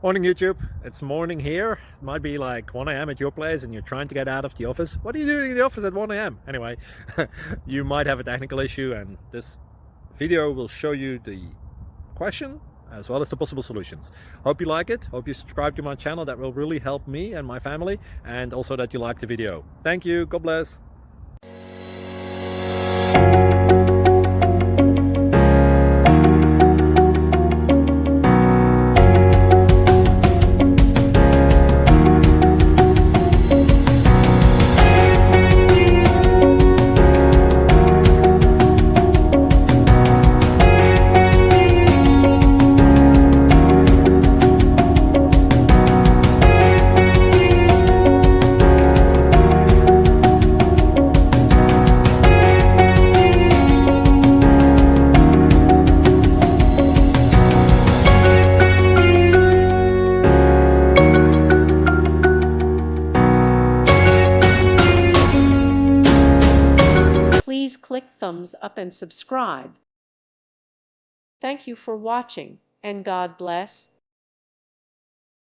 Morning YouTube, it's morning here. It might be like 1 a.m. at your place and you're trying to get out of the office. What are you doing in the office at 1 a.m? Anyway, you might have a technical issue and this video will show you the question as well as the possible solutions. Hope you like it, hope you subscribe to my channel. That will really help me and my family, and also that you like the video. Thank you, God bless. Please click thumbs up and subscribe. Thank you for watching, and God bless.